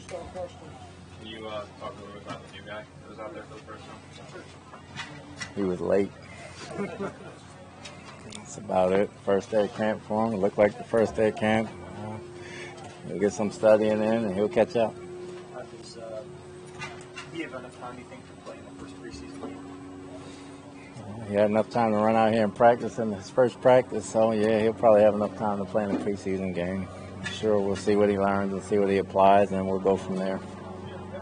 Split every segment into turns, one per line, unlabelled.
Can you talk a little bit about the new guy that was out there for the first time?
He was late. That's about it. First day of camp for him. It looked like the first day of camp. He'll get some studying in and he'll catch up.
Does he have enough time, you think, to play in the first preseason game?
He had enough time to run out here and practice in his first practice, so yeah, he'll probably have enough time to play in the preseason game. I'm sure we'll see what he learns and see what he applies, and we'll go from there.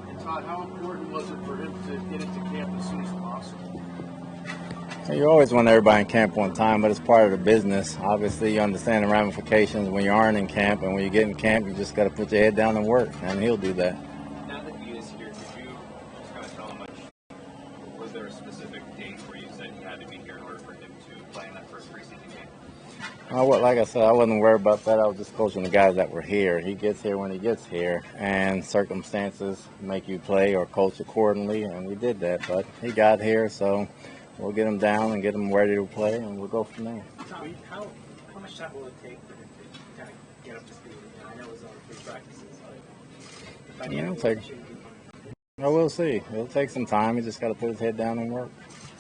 And Todd, how important was it for him to get into camp as soon as possible?
You always want everybody in camp on time, but it's part of the business. Obviously, you understand the ramifications when you aren't in camp, and when you get in camp, you just got to put your head down and work, and he'll do that.
Now that he is here, did you just kind of tell him, like, was there a specific date where you said he had to be here in order for him to play in that first preseason game?
Like I said, I wasn't worried about that. I was just coaching the guys that were here. He gets here when he gets here, and circumstances make you play or coach accordingly, and we did that. But he got here, so we'll get him down and get him ready to play, and we'll go from there.
How much time will it take for him to kind of get up to speed? I know it was on free practices, but
Yeah, we'll see. It'll take some time. He just got to put his head down and work.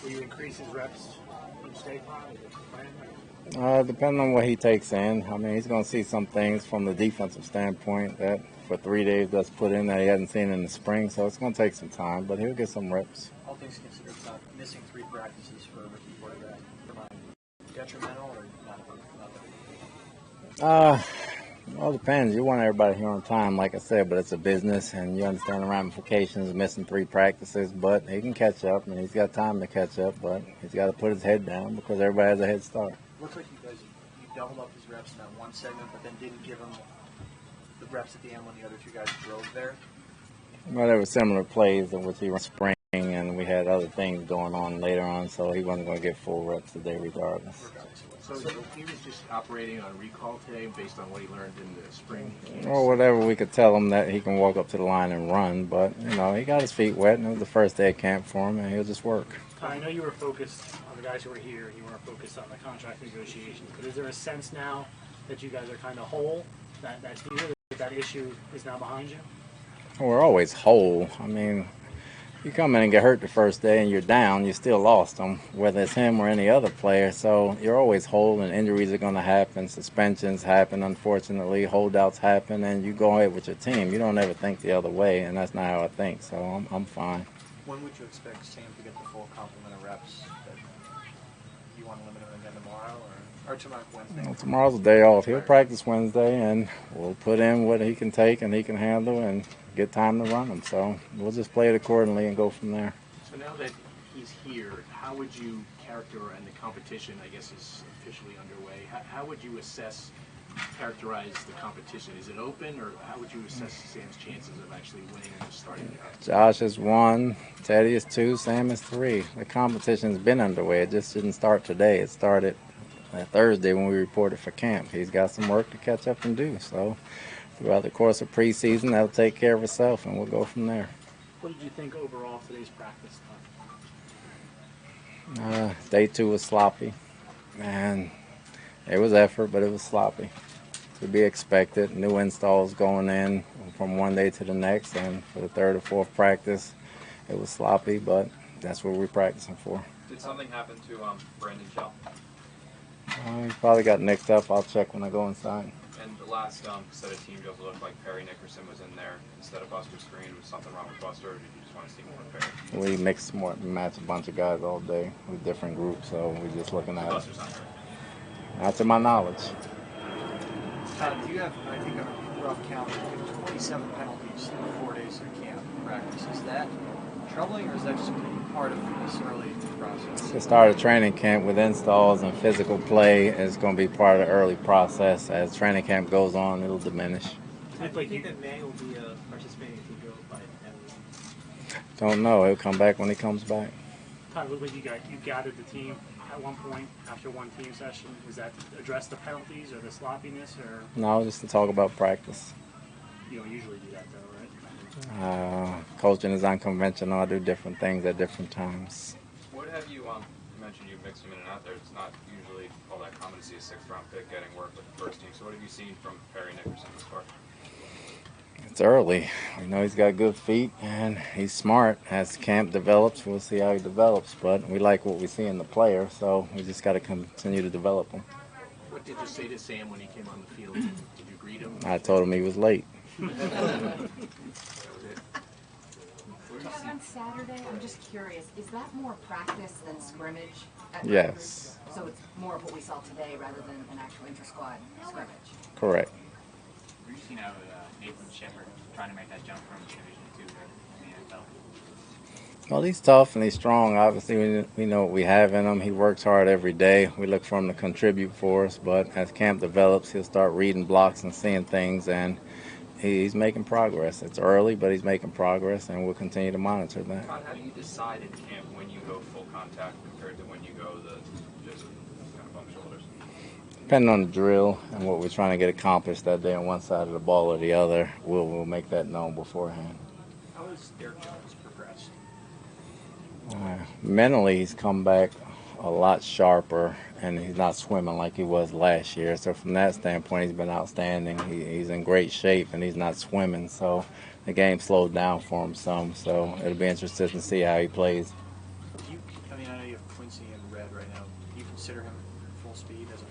will you increase his reps each day?
Depending on what he takes in. I mean, he's going to see some things from the defensive standpoint that for 3 days that's put in that he hasn't seen in the spring, so it's going to take some time, but he'll get some reps.
All things considered, missing 3 practices for a rookie quarterback, detrimental or not?
Well, it depends. You want everybody here on time, like I said, but it's a business, and you understand the ramifications of missing 3 practices, but he can catch up, and he's got time to catch up, but he's got to put his head down because everybody has a head start.
Looks like you guys you doubled up his reps in that one segment, but then didn't give him the reps at the end when the other 2 guys drove there.
Well, there were similar plays in which he ran spring, and we had other things going on later on, so he wasn't going to get full reps today regardless.
So he was just operating on recall today based on what he learned in the spring?
Or whatever we could tell him that he can walk up to the line and run, but, he got his feet wet, and it was the first day of camp for him, and he'll just work.
I know you were focused on the guys who were here. You weren't focused on the contract negotiations. But is there a sense now that you guys are kind of whole, that issue is now behind you?
We're always whole. I mean, you come in and get hurt the first day and you're down, you still lost them, whether it's him or any other player. So you're always whole, and injuries are going to happen, suspensions happen, unfortunately, holdouts happen, and you go ahead with your team. You don't ever think the other way, and that's not how I think. So I'm fine.
When would you expect Sam to get the full complement of reps? You want to limit him again tomorrow or tomorrow, Wednesday?
Well, tomorrow's the day off. He'll practice Wednesday, and we'll put in what he can take and he can handle and get time to run them. So we'll just play it accordingly and go from there.
So now that he's here, how would you characterize, and the competition, I guess, is officially underway, how would you characterize the competition? Is it open, or how would you assess Sam's chances of actually winning and starting the game?
Josh is 1, Teddy is 2, Sam is 3. The competition's been underway. It just didn't start today. It started Thursday when we reported for camp. He's got some work to catch up and do. So throughout the course of preseason, that'll take care of itself, and we'll go from there.
What did you think overall of today's practice?
Day 2 was sloppy, and it was effort, but it was sloppy. To be expected. New installs going in from one day to the next, and for the 3rd or 4th practice, it was sloppy, but that's what we're practicing for.
Did something happen to Brandon Shell?
He probably got nicked up. I'll check when I go inside.
And the last set of team drills looked like Perry Nickerson was in there instead of Buster Screen. Was something wrong with Buster, or did you just want to see more of Perry?
We mix more, match a bunch of guys all day with different groups, so we're just looking at it.
Buster's not hurt.
Not to my knowledge.
Todd, you have, I think, on a rough count, 27 penalties in 4 days of camp practice. Is that troubling, or is that just part of this early process?
The start of training camp with installs and physical play is going to be part of the early process. As training camp goes on, it'll diminish.
Do you think that May will be participating if you go by
Don't know. He'll come back when he comes back.
Todd, looked like you gathered the team at one point after one team session. Was that to address the penalties or the sloppiness, or
No, just to talk about practice.
you don't usually do that though, right?
Coaching is unconventional. I do different things at different times.
What have you mentioned? You mixed him in and out there. It's not usually all that common to see a 6th-round pick getting work with the first team. So what have you seen from Perry Nickerson this far?
It's early. We know he's got good feet and he's smart. As camp develops, we'll see how he develops. But we like what we see in the player, so we just got to continue to develop him.
What did you say to Sam when he came on the field? Did you greet him?
I told him he was late.
On Saturday, I'm just curious, is that more practice than scrimmage?
Yes.
So it's more of what we saw today rather than an actual inter-squad scrimmage?
Correct.
We've seen how Nathan Shepard trying to make that jump from Division II to the NFL.
Well, he's tough and he's strong. Obviously, we know what we have in him. He works hard every day. We look for him to contribute for us. But as camp develops, he'll start reading blocks and seeing things, and he's making progress. It's early, but he's making progress, and we'll continue to monitor that.
Todd, how do you decide in camp when you go full contact compared to when you go the just kind of bump shoulders?
Depending on the drill and what we're trying to get accomplished that day on one side of the ball or the other, we'll make that known beforehand.
How has Derek Jones progressed?
Mentally, he's come back a lot sharper, and he's not swimming like he was last year. So from that standpoint, he's been outstanding. He's in great shape, and he's not swimming. So the game slowed down for him some. So it'll be interesting to see how he plays.
I know you have Quincy and Red right now. Do you consider him full speed as a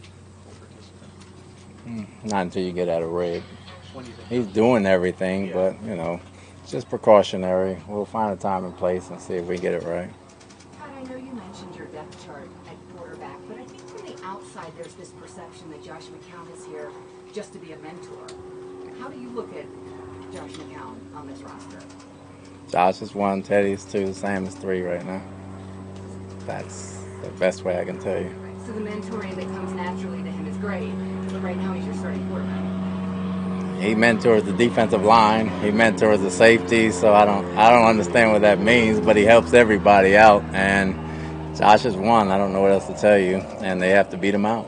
full participant?
Not until you get out of red.
When do you think?
He's doing everything,
Yeah.
but, it's just precautionary. We'll find a time and place and see if we get it right.
Todd, I know you mentioned your depth chart at quarterback, but I think from the outside there's this perception that Josh McCown is here just to be a mentor. How do you look at Josh McCown on this roster?
Josh is 1, Teddy is 2, Sam is 3 right now. That's the best way I can tell you.
So the mentoring that comes naturally to him is great, but right now he's your starting quarterback.
He mentors the defensive line. He mentors the safety. So I don't understand what that means, but he helps everybody out. And Josh is 1. I don't know what else to tell you, and they have to beat him out.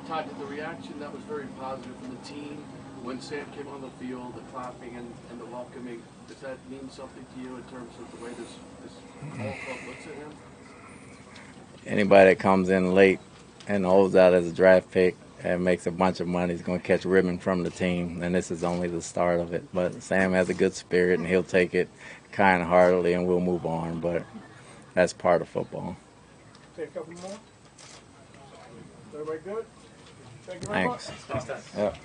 Todd, did the reaction that was very positive from the team when Sam came on the field, the clapping and the welcoming, does that mean something to you in terms of the way this whole club looks at him?
Anybody that comes in late and holds out as a draft pick and makes a bunch of money is going to catch ribbon from the team, and this is only the start of it. But Sam has a good spirit, and he'll take it kind-heartedly, and we'll move on. But that's part of football.
Take a couple more. Everybody good? Thank you very much.
Thanks. Yep.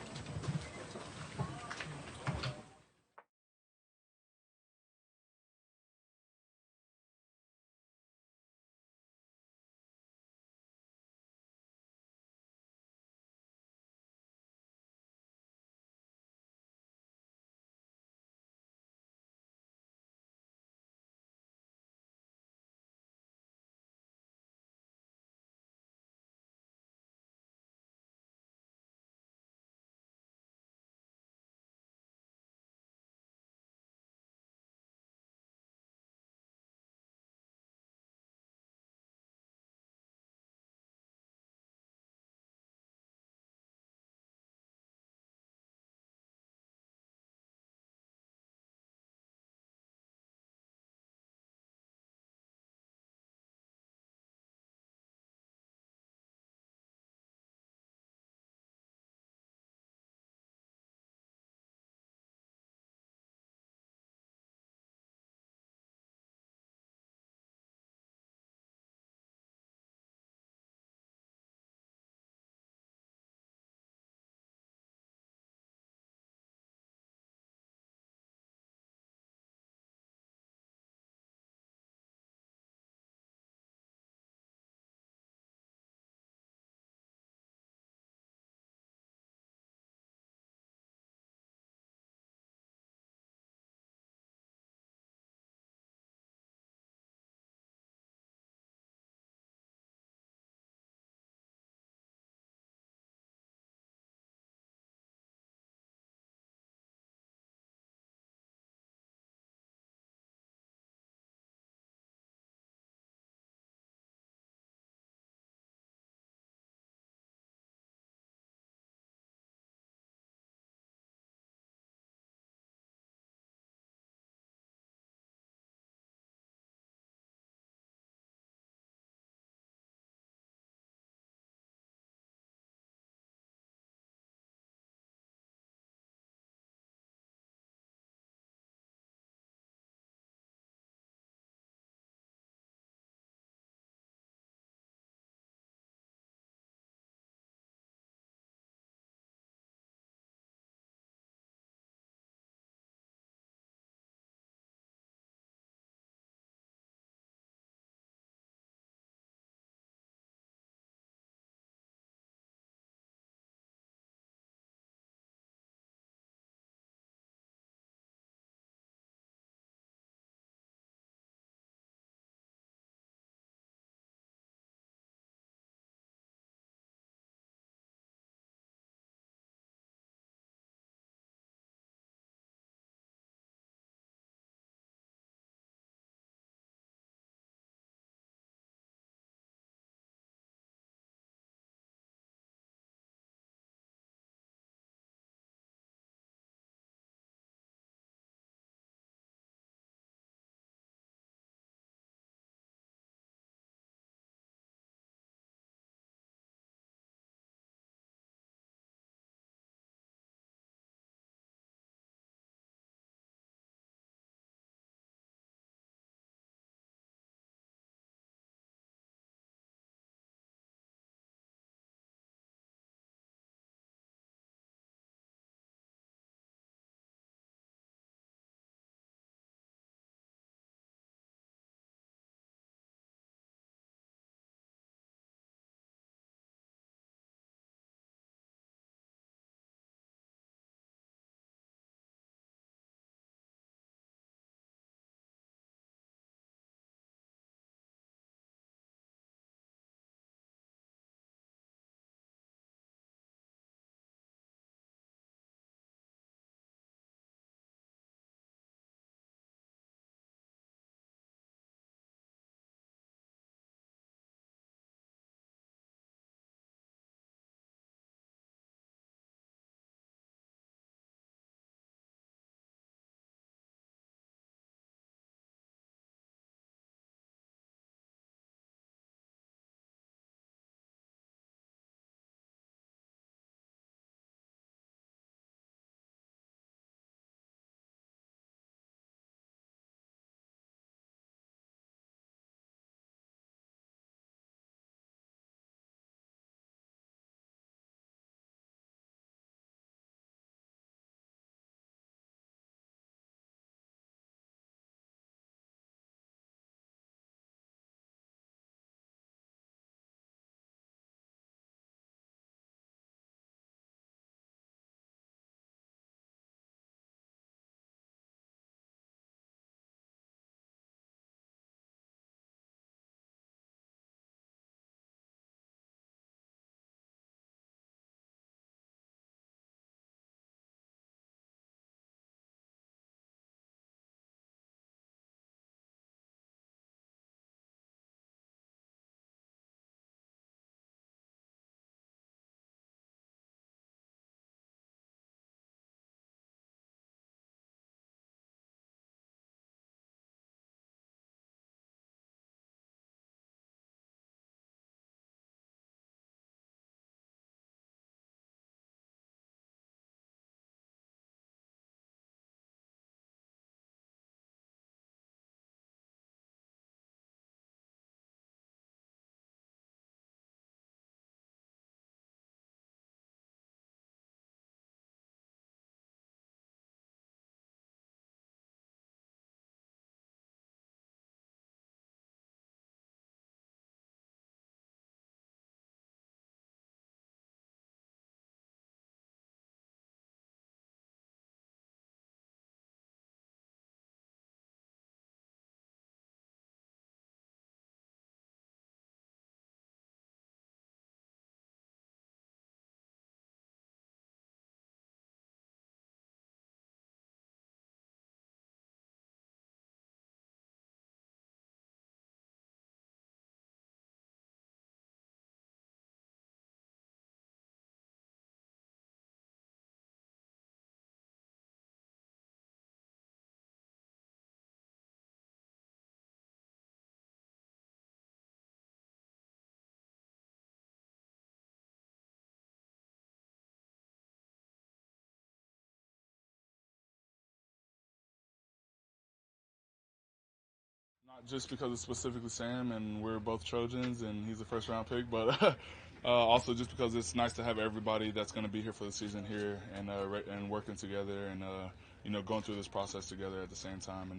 Just because it's specifically Sam and we're both Trojans and he's a first-round pick, but also just because it's nice to have everybody that's going to be here for the season here and working together and going through this process together at the same time.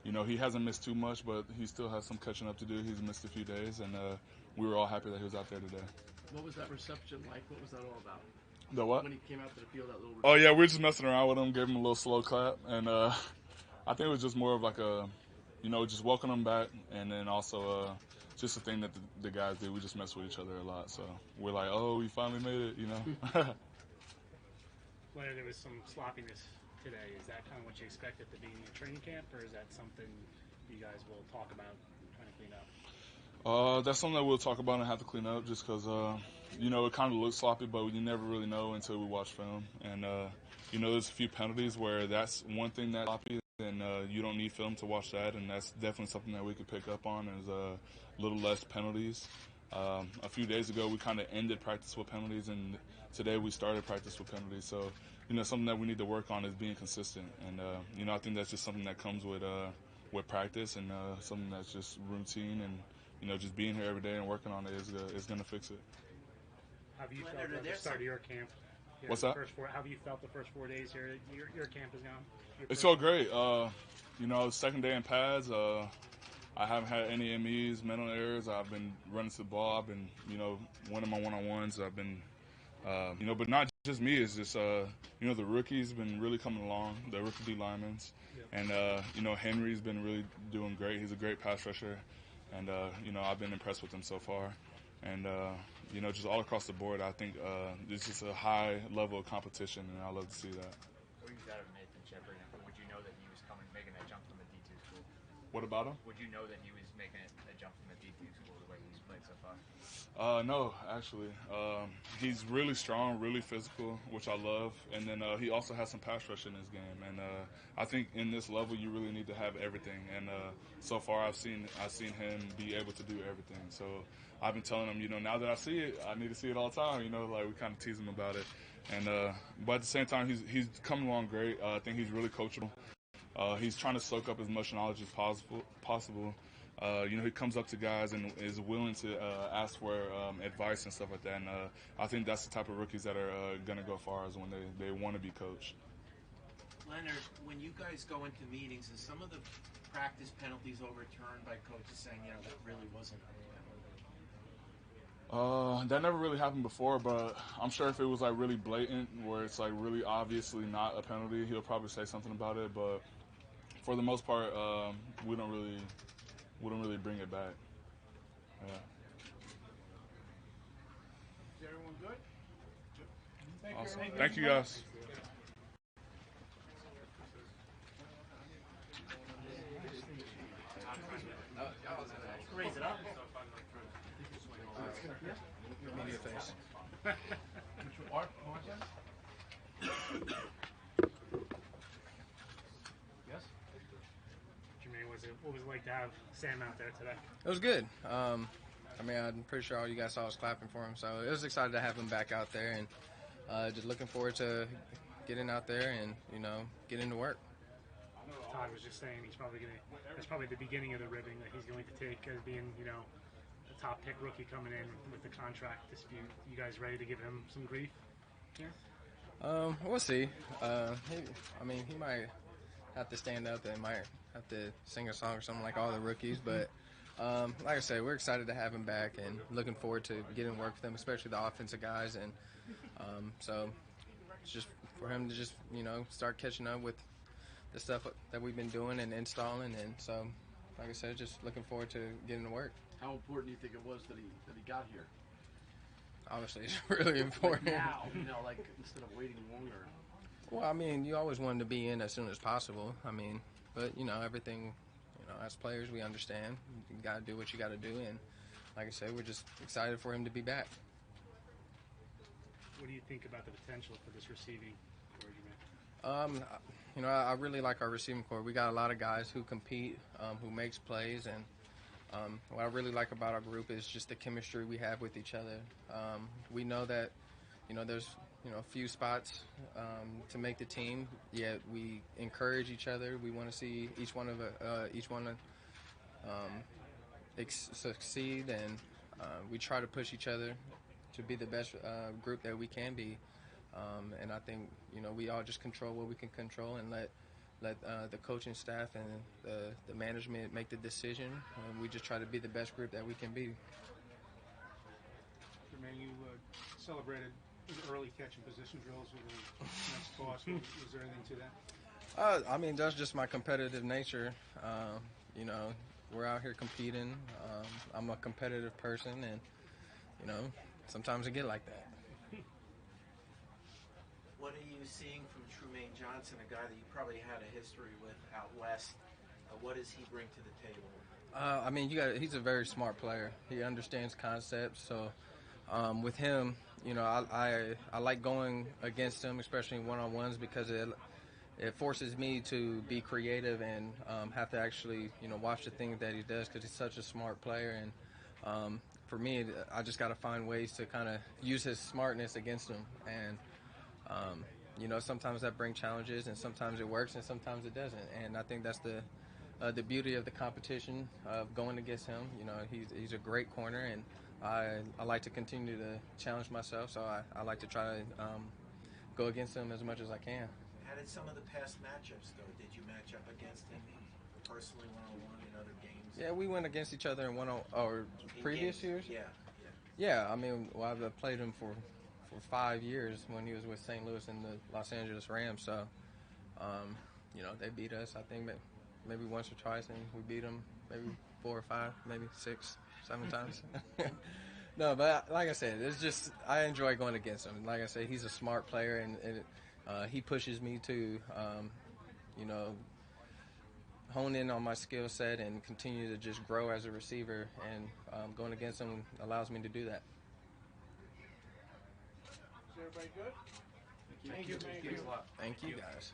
And he hasn't missed too much, but he still has some catching up to do. He's missed a few days, and we were all happy that he was out there today.
What was that reception like? What was that all about?
The what?
When he came out to the field, that little.
Oh yeah, we were just messing around with him, gave him a little slow clap, and I think it was just more of like a, just welcoming him back, and then also just a thing that the guys did. We just mess with each other a lot, so we're like, oh, we finally made it,
Whether there was some sloppiness today, is that kind of what you expect at the beginning of training camp, or is that something you guys will talk about trying to clean up?
That's something that we'll talk about and have to clean up just because, it kind of looks sloppy, but you never really know until we watch film. And, there's a few penalties where that's one thing that's sloppy, and you don't need film to watch that, and that's definitely something that we could pick up on is a little less penalties. A few days ago, we kind of ended practice with penalties, and today we started practice with penalties. So, something that we need to work on is being consistent. And, I think that's just something that comes with practice and something that's just routine. And, just being here every day and working on it is going to fix it.
How have you felt at the start of your camp?
What's that?
How have you felt the first 4 days here? Your camp is gone.
It's all great. Second day in pads. I haven't had any MEs, mental errors. I've been running to the ball. I've been, winning my one-on-ones. I've been, but not just me. It's just, the rookies have been really coming along, the rookie D linemen. And, Henry's been really doing great. He's a great pass rusher. And, I've been impressed with him so far. And, just all across the board, I think there's just a high level of competition, and I love to see that.
What do you thought of Nathan Shepard? Would you know that he was making that jump from the D2 school?
What about him?
Would you know that he was making a jump from the D2 school the way he's played so far?
No, actually. He's really strong, really physical, which I love. And then he also has some pass rush in his game. And I think in this level, you really need to have everything. And so far, I've seen him be able to do everything. So I've been telling him, now that I see it, I need to see it all the time. Like we kind of tease him about it. And but at the same time, he's coming along great. I think he's really coachable. He's trying to soak up as much knowledge as possible. He comes up to guys and is willing to ask for advice and stuff like that. And I think that's the type of rookies that are going to go far as when they want to be coached.
Leonard, when you guys go into meetings, is some of the practice penalties overturned by coaches saying, that really wasn't a penalty?
That never really happened before, but I'm sure if it was like really blatant, where it's like really obviously not a penalty, he'll probably say something about it. But for the most part, we don't really bring it back. Yeah.
Is everyone good? Thank
Awesome.
you.
Thank you, guys.
Raise it up.
Media face.
Yes. Jermaine, what was it like to have Sam out there today?
It was good. I'm pretty sure all you guys saw was clapping for him, so it was excited to have him back out there, and just looking forward to getting out there and getting to work.
Todd was just saying that's probably the beginning of the ribbing that he's going to take as being the top pick rookie coming in with the contract dispute. You guys ready to give him some grief here?
We'll see. He might have to stand up and might have to sing a song or something like all the rookies, but like I said, we're excited to have him back and looking forward to getting work with him, especially the offensive guys. And so it's just for him to just start catching up with the stuff that we've been doing and installing. And so, like I said, just looking forward to getting to work.
How important do you think it was that he got here?
Obviously, it's really important.
Now, instead of waiting longer.
Well, you always wanted to be in as soon as possible. But everything, as players, we understand. You got to do what you got to do, and like I said, we're just excited for him to be back.
What do you think about the potential for this receiving corps, Jermaine?
I really like our receiving corps. We got a lot of guys who compete, who makes plays, and what I really like about our group is just the chemistry we have with each other. We know that, there's, a few spots to make the team, yet we encourage each other. We want to see each one succeed, and we try to push each other to be the best group that we can be. And I think we all just control what we can control and let the coaching staff and the management make the decision. And we just try to be the best group that we can be.
Jermaine, you celebrated the early catch and position drills with the next toss. Was there anything to that?
I mean, that's just my competitive nature. We're out here competing. I'm a competitive person, and sometimes I get like that.
What are you seeing from Trumaine Johnson, a guy that you probably had a history with out west? What does he bring to the table?
I mean, he's a very smart player. He understands concepts. So with him, I like going against him, especially in one-on-ones, because it forces me to be creative and have to actually, watch the things that he does, because he's such a smart player. And for me, I just got to find ways to kind of use his smartness against him. And sometimes that brings challenges, and sometimes it works, and sometimes it doesn't. And I think that's the beauty of the competition of going against him. He's a great corner, and I like to continue to challenge myself. So I like to try to go against him as much as I can.
How did some of the past matchups go? Did you match up against him personally, one-on-one, in other games?
Yeah, we went against each other in previous years.
Yeah.
I mean, I've played him for 5 years when he was with St. Louis and the Los Angeles Rams. So, they beat us, I think, maybe once or twice, and we beat them maybe 4 or 5, maybe 6, 7 times. No, but like I said, it's just I enjoy going against him. Like I said, he's a smart player, and he pushes me to, hone in on my skill set and continue to just grow as a receiver. And going against him allows me to do that.
Is everybody good?
Thank you.
Thank you, guys.